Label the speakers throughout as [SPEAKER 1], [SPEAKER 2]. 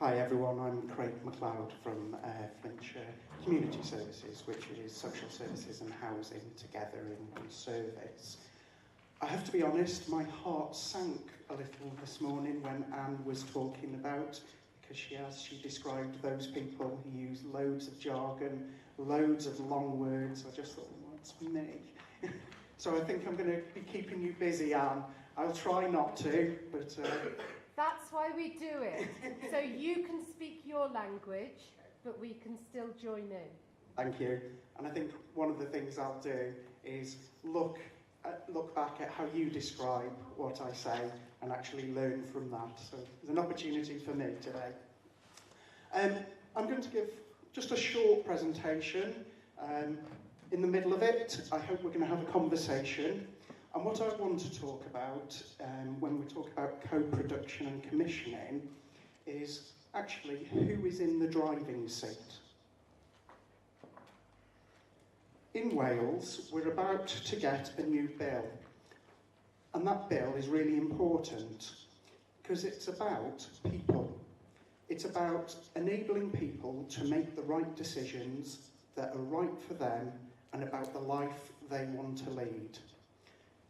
[SPEAKER 1] Hi everyone, I'm Craig MacLeod from Flintshire Community Services, which is social services and housing together in one service. I have to be honest, my heart sank a little this morning when Anne was talking about, because she described those people who use loads of jargon, loads of long words. I just thought, well, that's me. So I think I'm going to be keeping you busy, Anne. I'll try not to, but...
[SPEAKER 2] That's why we do it. So you can speak your language, but we can still join in.
[SPEAKER 1] Thank you. And I think one of the things I'll do is look back at how you describe what I say and actually learn from that. So there's an opportunity for me today. I'm going to give just a short presentation. In the middle of it, I hope we're going to have a conversation. And what I want to talk about when we talk about co-production and commissioning is actually who is in the driving seat. In Wales, we're about to get a new bill. And that bill is really important because it's about people. It's about enabling people to make the right decisions that are right for them and about the life they want to lead.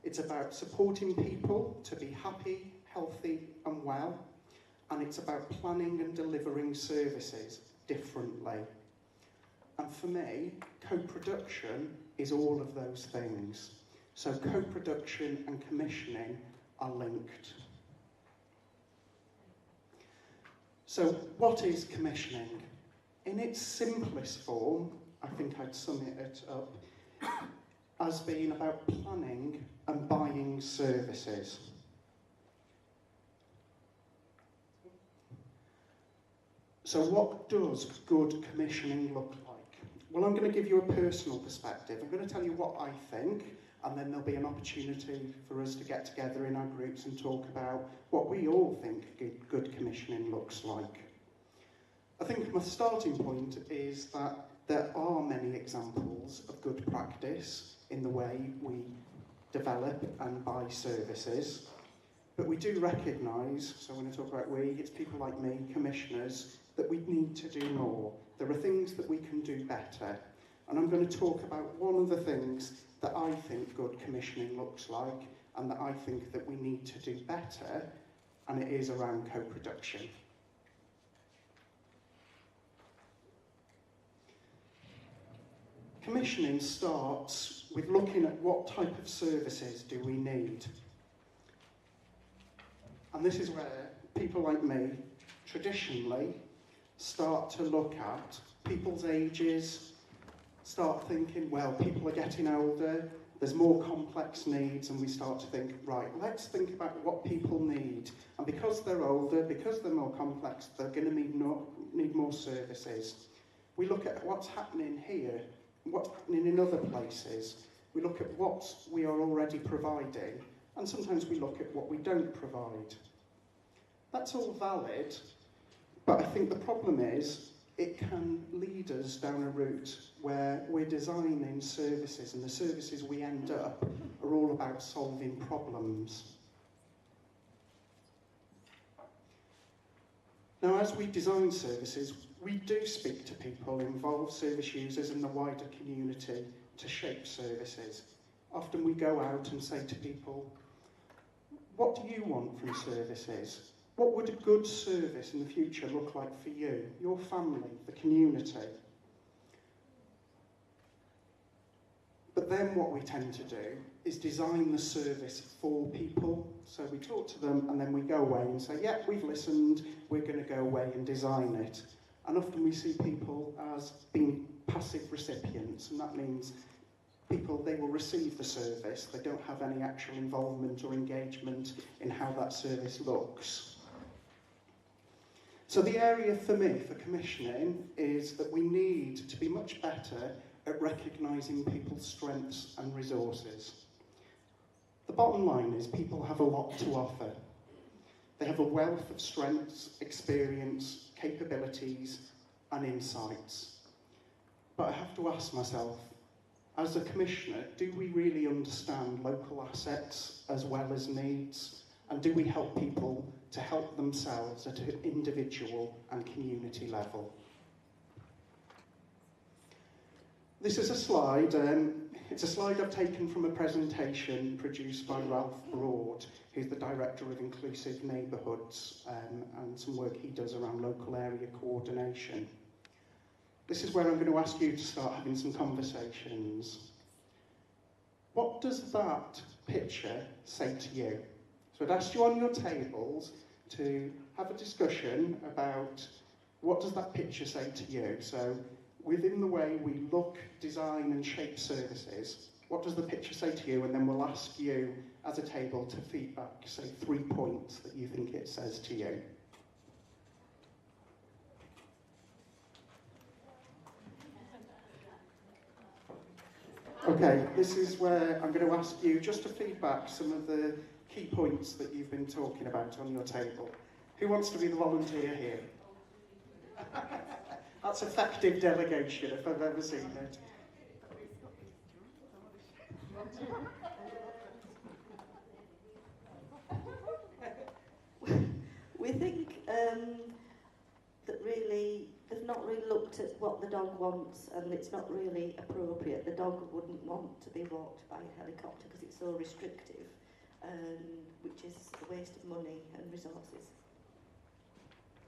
[SPEAKER 1] It's about supporting people to be happy, healthy and well, and it's about planning and delivering services differently. And for me, co-production is all of those things. So co-production and commissioning are linked. So what is commissioning? In its simplest form, I think I'd sum it up as being about planning and buying services. So what does good commissioning look like? Well, I'm going to give you a personal perspective. I'm going to tell you what I think, and then there'll be an opportunity for us to get together in our groups and talk about what we all think good commissioning looks like. I think my starting point is that there are many examples of good practice in the way we develop and buy services, but we do recognise, so when I talk about we, it's people like me, commissioners, that we need to do more. There are things that we can do better, and I'm going to talk about one of the things that I think good commissioning looks like and that I think that we need to do better, and it is around co-production. Commissioning starts with looking at what type of services do we need. And this is where people like me traditionally start to look at people's ages, start thinking, well, people are getting older, there's more complex needs, and we start to think, right, let's think about what people need. And because they're older, because they're more complex, they're going to need more services. We look at what's happening here, what's happening in other places. We look at what we are already providing, and sometimes we look at what we don't provide. That's all valid, but I think the problem is it can lead us down a route where we're designing services, and the services we end up are all about solving problems. Now, as we design services, we do speak to people, involve service users and the wider community to shape services. Often we go out and say to people, what do you want from services? What would a good service in the future look like for you, your family, the community? But then what we tend to do is design the service for people. So we talk to them and then we go away and say, yeah, we've listened, we're going to go away and design it. And often we see people as being passive recipients, and that means people, they will receive the service, they don't have any actual involvement or engagement in how that service looks. So the area for me for commissioning is that we need to be much better at recognising people's strengths and resources. The bottom line is people have a lot to offer. They have a wealth of strengths, experience, capabilities and insights. But I have to ask myself, as a commissioner, do we really understand local assets as well as needs? And do we help people to help themselves at an individual and community level. This is a slide, it's a slide I've taken from a presentation produced by Ralph Broad, who's the Director of Inclusive Neighbourhoods, and some work he does around local area coordination. This is where I'm going to ask you to start having some conversations. What does that picture say to you? So I'd ask you on your tables to have a discussion about what does that picture say to you. So within the way we look, design and shape services, what does the picture say to you? And then we'll ask you as a table to feedback, say 3 points that you think it says to you. Okay, this is where I'm going to ask you just to feedback some of the key points that you've been talking about on your table. Who wants to be the volunteer here? That's effective delegation if I've ever seen it.
[SPEAKER 3] We think that really they've not really looked at what the dog wants, and it's not really appropriate. The dog wouldn't want to be walked by a helicopter because it's so restrictive, which is a waste of money and resources.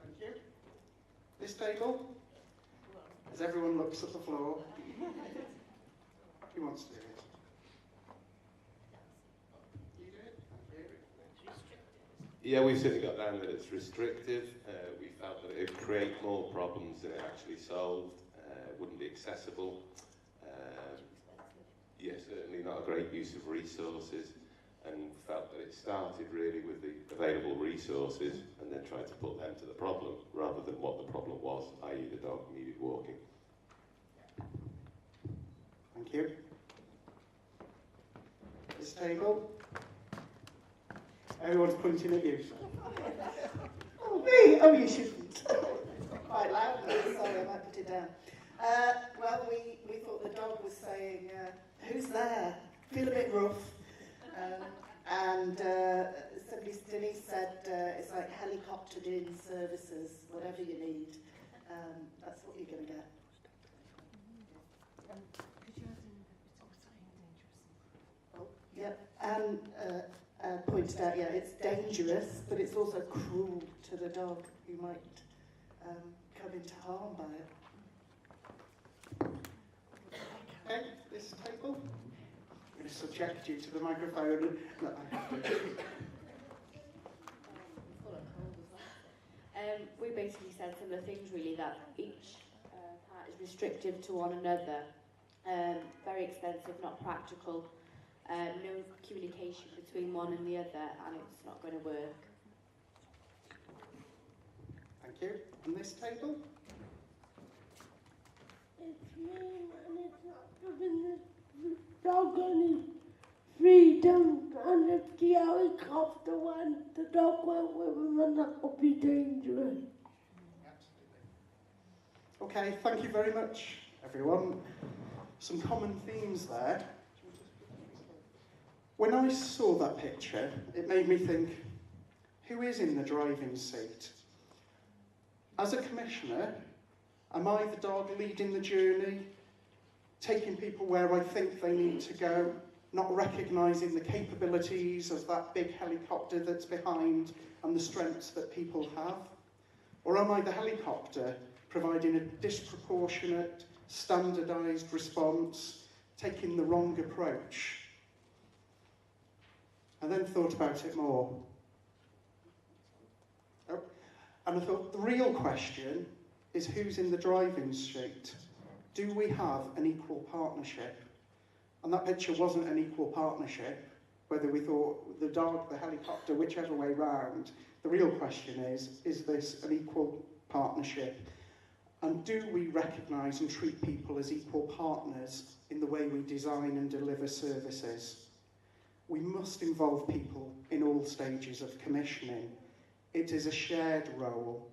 [SPEAKER 1] Thank you. This table? As everyone looks at the floor. Who wants to do it? You do it? Thank you.
[SPEAKER 4] Yeah, we've certainly got down that it's restrictive. We felt that it would create more problems than it actually solved. Wouldn't be accessible. Yeah, certainly not a great use of resources, and felt that it started really with the available resources and then tried to put them to the problem rather than what the problem was, i.e. the dog needed walking.
[SPEAKER 1] Thank you. This table? Everyone's pointing at you.
[SPEAKER 3] Oh, me? Oh, you shouldn't. Quite loudly, sorry, I might put it down. Well, we thought the dog was saying, who's there? Feel a bit rough. And Denise said it's like helicoptered in services, whatever you need. That's what you're going to get. Oh, yep. And pointed out, yeah, it's dangerous, but it's also cruel to the dog who might come into harm by it.
[SPEAKER 1] Okay, this table. I'm going to subject you to the microphone. No, I have to.
[SPEAKER 5] We basically said similar things really, that each part is restrictive to one another, very expensive, not practical, no communication between one and the other, and it's not going to work.
[SPEAKER 1] Thank you. And this table?
[SPEAKER 6] It's mean and it's not giving the dog any freedom, and if the helicopter went, the dog went with him, and that would be dangerous.
[SPEAKER 1] Okay, thank you very much, everyone. Some common themes there. When I saw that picture, it made me think, who is in the driving seat? As a commissioner, am I the dog leading the journey, taking people where I think they need to go, not recognising the capabilities of that big helicopter that's behind and the strengths that people have? Or am I the helicopter providing a disproportionate, standardised response, taking the wrong approach? I then thought about it more. Oh, and I thought the real question is who's in the driving seat? Do we have an equal partnership? And that picture wasn't an equal partnership, whether we thought the dog, the helicopter, whichever way round. The real question is this an equal partnership? And do we recognise and treat people as equal partners in the way we design and deliver services? We must involve people in all stages of commissioning. It is a shared role.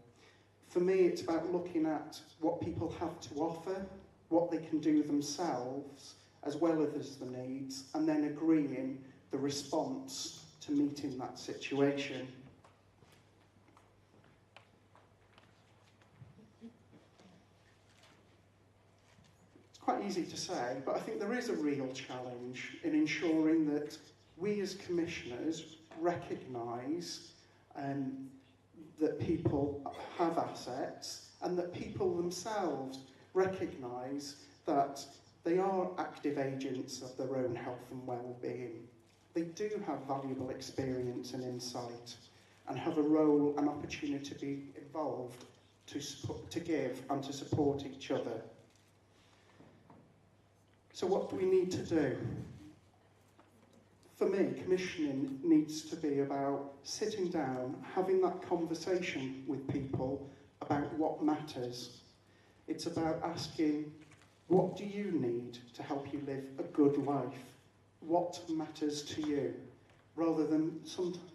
[SPEAKER 1] For me, it's about looking at what people have to offer, what they can do themselves, as well as the needs, and then agreeing the response to meeting that situation. quite easy to say, but I think there is a real challenge in ensuring that we as commissioners recognise that people have assets and that people themselves recognise that they are active agents of their own health and well-being. They do have valuable experience and insight and have a role and opportunity to be involved, to give and to support each other. So what do we need to do? For me, commissioning needs to be about sitting down, having that conversation with people about what matters. It's about asking, what do you need to help you live a good life? What matters to you? Rather than sometimes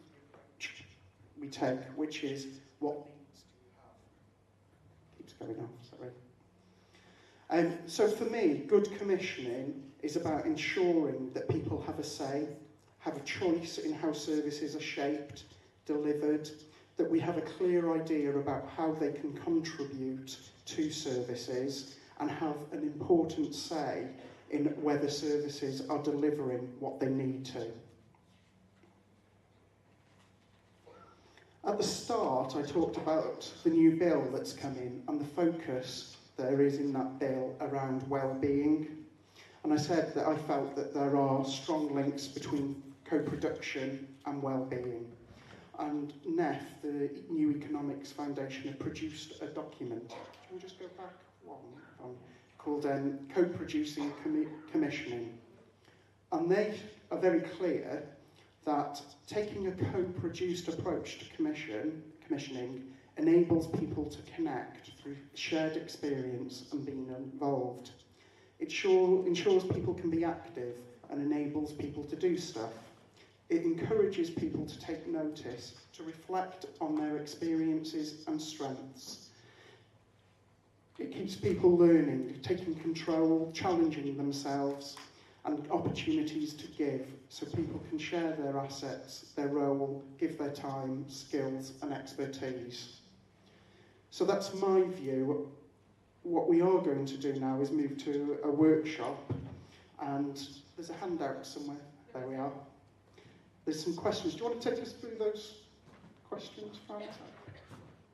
[SPEAKER 1] we take, which is, what needs do you have? Keeps going off, sorry. So for me, good commissioning is about ensuring that people have a say, have a choice in how services are shaped, delivered, that we have a clear idea about how they can contribute to services and have an important say in whether services are delivering what they need to. At the start, I talked about the new bill that's come in and the focus there is in that bill around well-being. And I said that I felt that there are strong links between co-production and well-being. And NEF, the New Economics Foundation, have produced a document. Can we just go back one? Called Co-Producing Commissioning. And they are very clear that taking a co-produced approach to commissioning enables people to connect through shared experience and being involved. It ensures people can be active and enables people to do stuff. It encourages people to take notice, to reflect on their experiences and strengths. It keeps people learning, taking control, challenging themselves, and opportunities to give, so people can share their assets, their role, give their time, skills, and expertise. So that's my view. What we are going to do now is move to a workshop, and there's a handout somewhere. There we are. There's some questions. Do you want to take us through those questions, Fran?